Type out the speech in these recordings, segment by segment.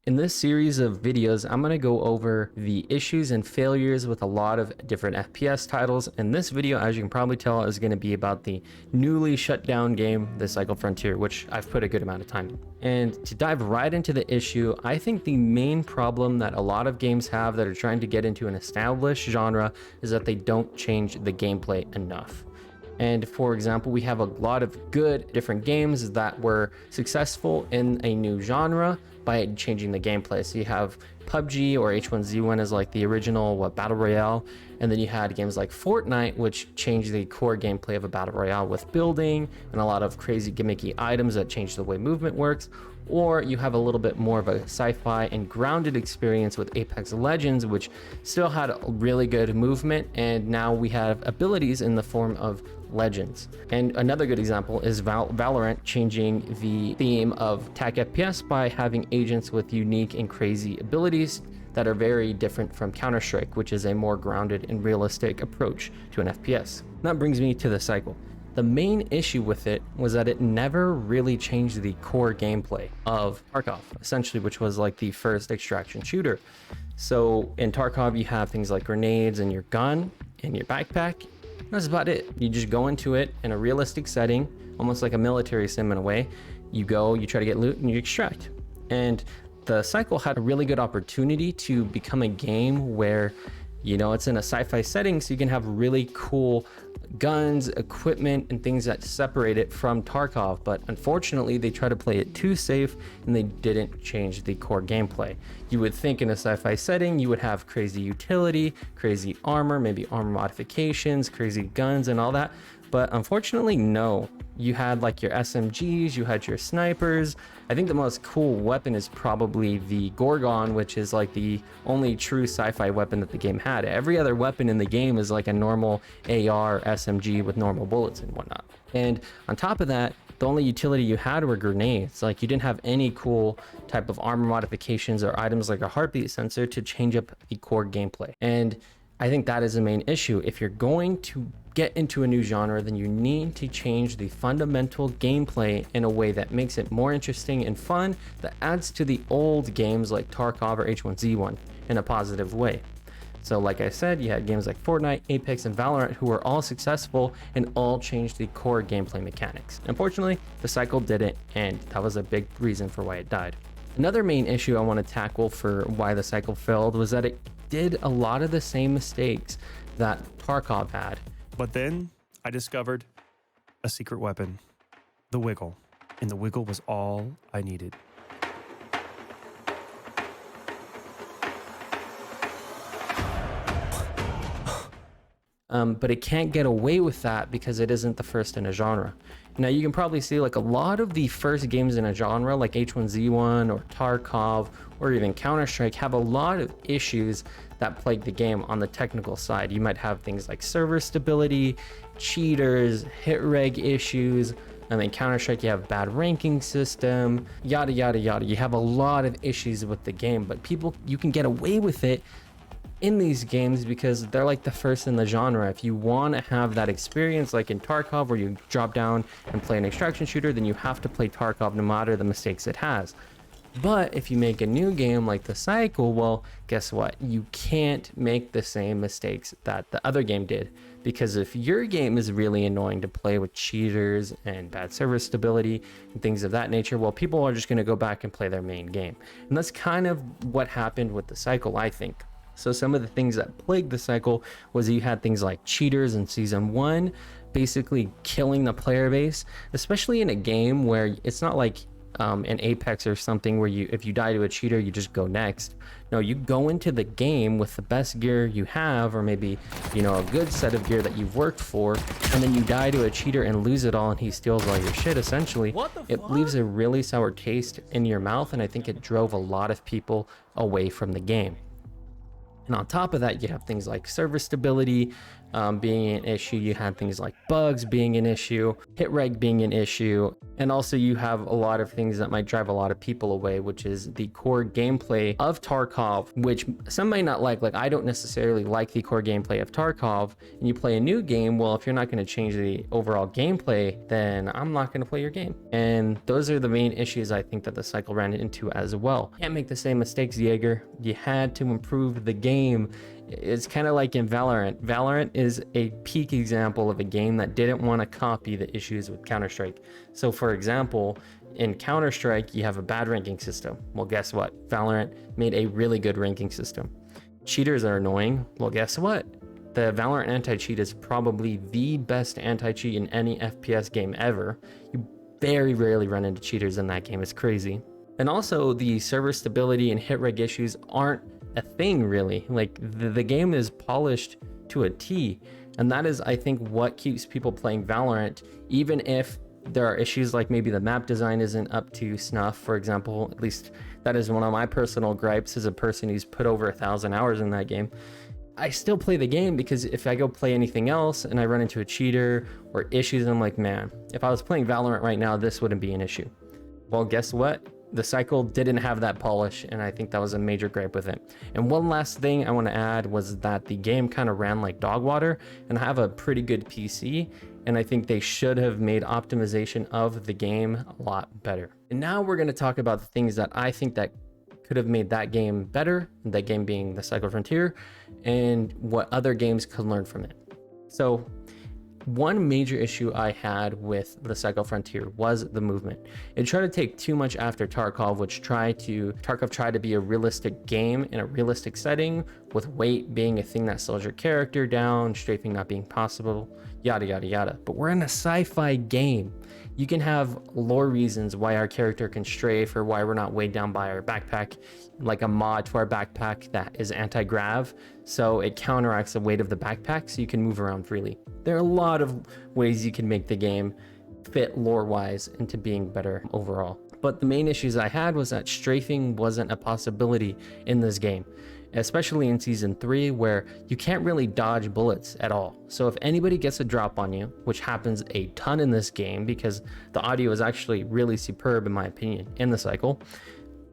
In this series of videos, I'm going to go over the issues and failures with a lot of different FPS titles. And this video, as you can probably tell, is going to be about the newly shut down game, The Cycle Frontier, which I've put a good amount of time in. And to dive right into the issue, I think the main problem that a lot of games have that are trying to get into an established genre is that they don't change the gameplay enough. And for example, we have a lot of good different games that were successful in a new genre by changing the gameplay. So you have PUBG or H1Z1 as like the original battle royale, and then you had games like Fortnite, which changed the core gameplay of a battle royale with building and a lot of crazy gimmicky items that change the way movement works. Or you have a little bit more of a sci-fi and grounded experience with Apex Legends, which still had really good movement, and now we have abilities in the form of legends. And another good example is Valorant changing the theme of TAC FPS by having agents with unique and crazy abilities that are very different from Counter-Strike, which is a more grounded and realistic approach to an FPS. That brings me to the cycle. The main issue with it was that it never really changed the core gameplay of Tarkov, essentially, which was like the first extraction shooter. So in Tarkov, you have things like grenades and your gun and your backpack. That's about it. You just go into it in a realistic setting, almost like a military sim in a way. You go, you try to get loot, and you extract. And the cycle had a really good opportunity to become a game where, you know, it's in a sci-fi setting, so you can have really cool guns, equipment, and things that separate it from Tarkov. But unfortunately, they try to play it too safe, and they didn't change the core gameplay. You would think in a sci-fi setting, you would have crazy utility, crazy armor, maybe armor modifications, crazy guns, and all that. But unfortunately, no. You had like your SMGs, you had your snipers. I think the most cool weapon is probably the Gorgon, which is like the only true sci-fi weapon that the game had. Every other weapon in the game is like a normal AR, SMG with normal bullets and whatnot. And on top of that, the only utility you had were grenades. Like, you didn't have any cool type of armor modifications or items like a heartbeat sensor to change up the core gameplay. And I think that is the main issue. If you're going to get into a new genre, then you need to change the fundamental gameplay in a way that makes it more interesting and fun, that adds to the old games like Tarkov or H1Z1 in a positive way. So like I said, you had games like Fortnite, Apex, and Valorant who were all successful and all changed the core gameplay mechanics. Unfortunately, the cycle didn't, and that was a big reason for why it died. Another main issue I want to tackle for why the cycle failed was that it did a lot of the same mistakes that Tarkov had. But then I discovered a secret weapon, the Wiggle, and the Wiggle was all I needed. But it can't get away with that because it isn't the first in a genre. Now you can probably see like a lot of the first games in a genre like H1Z1 or Tarkov or even Counter-Strike have a lot of issues that plague the game on the technical side. You might have things like server stability, cheaters, hit reg issues. I mean, Counter-Strike, you have bad ranking system, yada, yada, yada. You have a lot of issues with the game, but you can get away with it in these games because they're like the first in the genre. If you want to have that experience like in Tarkov where you drop down and play an extraction shooter, then you have to play Tarkov no matter the mistakes it has. But if you make a new game like the cycle, well, guess what? You can't make the same mistakes that the other game did, because if your game is really annoying to play with cheaters and bad server stability and things of that nature, well, people are just going to go back and play their main game. And that's kind of what happened with the cycle, I think. So some of the things that plagued the cycle was you had things like cheaters in season 1, basically killing the player base, especially in a game where it's not like an Apex or something where if you die to a cheater, you just go next. No, you go into the game with the best gear you have, or maybe, you know, a good set of gear that you've worked for, and then you die to a cheater and lose it all and he steals all your shit. Essentially, it leaves a really sour taste in your mouth, and I think it drove a lot of people away from the game. And on top of that, you have things like server stability, being an issue. You had things like bugs being an issue, hit reg being an issue, and also you have a lot of things that might drive a lot of people away, which is the core gameplay of Tarkov, which some might not like. Like, I don't necessarily like the core gameplay of Tarkov, and you play a new game. Well, if you're not going to change the overall gameplay, then I'm not going to play your game. And those are the main issues I think that the cycle ran into as well. Can't make the same mistakes, Jaeger. You had to improve the game. It's kind of like in Valorant. Valorant is a peak example of a game that didn't want to copy the issues with Counter-Strike. So for example, in Counter-Strike, you have a bad ranking system. Well, guess what? Valorant made a really good ranking system. Cheaters are annoying. Well, guess what? The Valorant anti-cheat is probably the best anti-cheat in any FPS game ever. You very rarely run into cheaters in that game. It's crazy. And also, the server stability and hit reg issues aren't a thing, really. Like, the game is polished to a T, and that is, I think, what keeps people playing Valorant, even if there are issues like maybe the map design isn't up to snuff, for example. At least that is one of my personal gripes as a person who's put over 1,000 hours in that game. I still play the game because if I go play anything else and I run into a cheater or issues, I'm like, man, if I was playing Valorant right now, this wouldn't be an issue. Well, guess what? The cycle didn't have that polish, and I think that was a major gripe with it. And one last thing I want to add was that the game kind of ran like dog water, and I have a pretty good PC, and I think they should have made optimization of the game a lot better. And now we're going to talk about the things that I think that could have made that game better, that game being the Cycle Frontier, and what other games could learn from it. So one major issue I had with the Cycle Frontier was the movement. It tried to take too much after Tarkov, Tarkov tried to be a realistic game in a realistic setting, with weight being a thing that slows your character down, strafing not being possible, yada yada yada. But we're in a sci-fi game. You can have lore reasons why our character can strafe or why we're not weighed down by our backpack, like a mod to our backpack that is anti-grav, so it counteracts the weight of the backpack so you can move around freely. There are a lot of ways you can make the game fit lore-wise into being better overall. But the main issues I had was that strafing wasn't a possibility in this game, especially in Season 3, where you can't really dodge bullets at all. So if anybody gets a drop on you, which happens a ton in this game because the audio is actually really superb in my opinion in the cycle,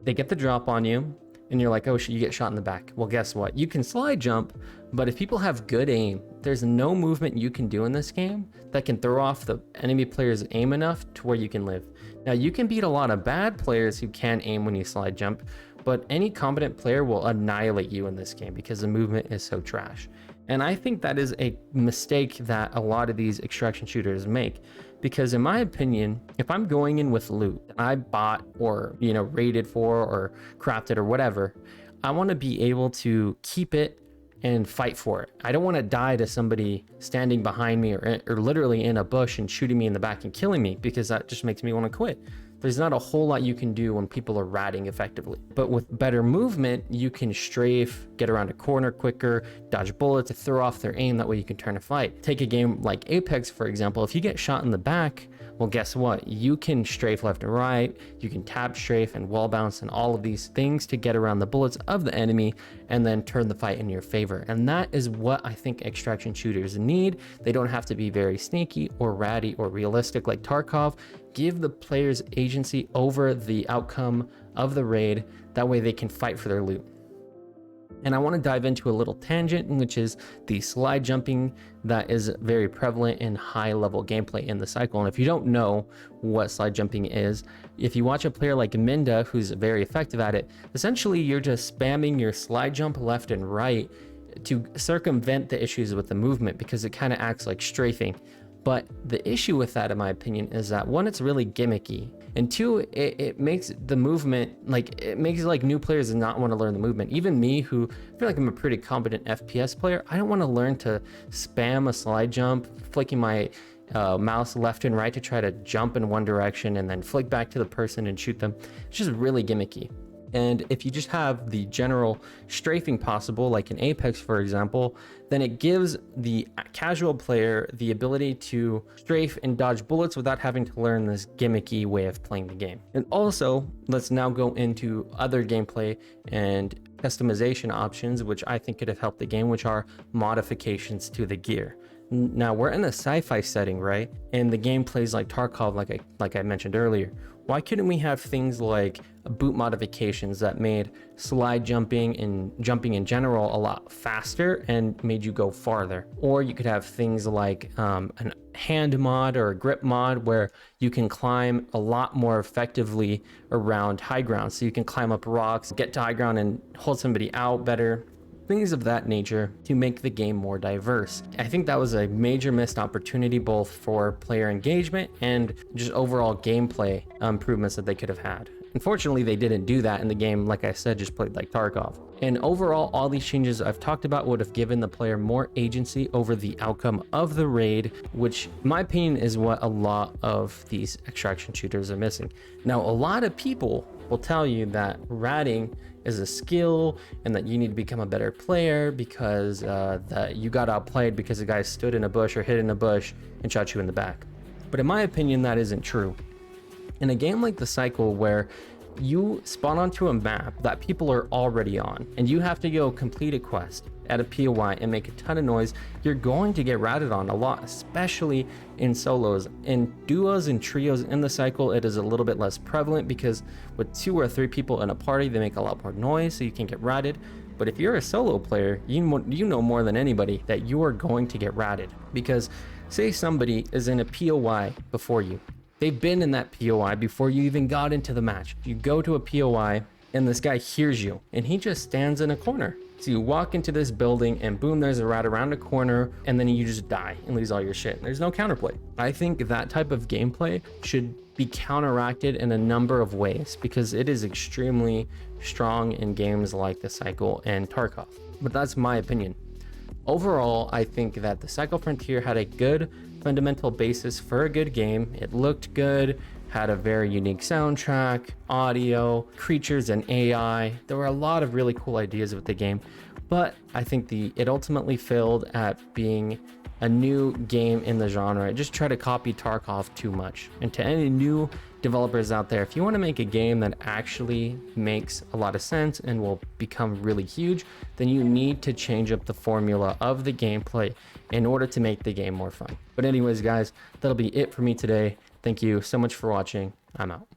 they get the drop on you and you're like, oh shit, you get shot in the back. Well, guess what? You can slide jump, but if people have good aim, there's no movement you can do in this game that can throw off the enemy player's aim enough to where you can live. Now, you can beat a lot of bad players who can aim when you slide jump, but any competent player will annihilate you in this game because the movement is so trash. And I think that is a mistake that a lot of these extraction shooters make, because in my opinion, if I'm going in with loot that I bought or, raided for or crafted or whatever, I want to be able to keep it and fight for it. I don't want to die to somebody standing behind me or literally in a bush and shooting me in the back and killing me, because that just makes me want to quit. There's not a whole lot you can do when people are ratting effectively. But with better movement, you can strafe, get around a corner quicker, dodge bullets, throw off their aim, that way you can turn a fight. Take a game like Apex, for example. If you get shot in the back, well, guess what? You can strafe left and right, you can tap strafe and wall bounce and all of these things to get around the bullets of the enemy and then turn the fight in your favor. And that is what I think extraction shooters need. They don't have to be very sneaky or ratty or realistic like Tarkov. Give the players agency over the outcome of the raid. That way they can fight for their loot. And I want to dive into a little tangent, which is the slide jumping that is very prevalent in high level gameplay in the cycle. And if you don't know what slide jumping is, if you watch a player like Minda, who's very effective at it, essentially you're just spamming your slide jump left and right to circumvent the issues with the movement, because it kind of acts like strafing. But the issue with that, in my opinion, is that one, it's really gimmicky, and two, it makes the movement, it makes new players not want to learn the movement. Even me, who I feel like I'm a pretty competent FPS player, I don't want to learn to spam a slide jump, flicking my mouse left and right to try to jump in one direction and then flick back to the person and shoot them. It's just really gimmicky. And if you just have the general strafing possible, like in Apex, for example, then it gives the casual player the ability to strafe and dodge bullets without having to learn this gimmicky way of playing the game. And also, let's now go into other gameplay and customization options, which I think could have helped the game, which are modifications to the gear. Now we're in a sci-fi setting, right? And the game plays like Tarkov, like I mentioned earlier. Why couldn't we have things like boot modifications that made slide jumping and jumping in general a lot faster and made you go farther? Or you could have things like a hand mod or a grip mod where you can climb a lot more effectively around high ground. So you can climb up rocks, get to high ground and hold somebody out better. Things of that nature to make the game more diverse. I think that was a major missed opportunity both for player engagement and just overall gameplay improvements that they could have had. Unfortunately, they didn't do that, and the game, like I said, just played like Tarkov. And overall, all these changes I've talked about would have given the player more agency over the outcome of the raid, which in my opinion is what a lot of these extraction shooters are missing. Now, a lot of people will tell you that ratting is a skill and that you need to become a better player because that you got outplayed because the guy stood in a bush or hid in a bush and shot you in the back. But in my opinion, that isn't true. In a game like The Cycle, where you spawn onto a map that people are already on and you have to go complete a quest at a POI and make a ton of noise, you're going to get ratted on a lot, especially in solos. In duos and trios in The Cycle, it is a little bit less prevalent because with 2 or 3 people in a party, they make a lot more noise, so you can get ratted. But if you're a solo player, you know more than anybody that you are going to get ratted, because say somebody is in a POI before you. They've been in that POI before you even got into the match. You go to a POI and this guy hears you and he just stands in a corner. So you walk into this building and boom, there's a rat around a corner and then you just die and lose all your shit. There's no counterplay. I think that type of gameplay should be counteracted in a number of ways because it is extremely strong in games like The Cycle and Tarkov. But that's my opinion. Overall, I think that The Cycle Frontier had a good fundamental basis for a good game. It looked good, had a very unique soundtrack, audio, creatures, and AI. There were a lot of really cool ideas with the game, but I think it ultimately failed at being a new game in the genre. It just tried to copy Tarkov too much. And to any new developers out there, if you want to make a game that actually makes a lot of sense and will become really huge, then you need to change up the formula of the gameplay in order to make the game more fun. But anyways, guys, that'll be it for me today. Thank you so much for watching. I'm out.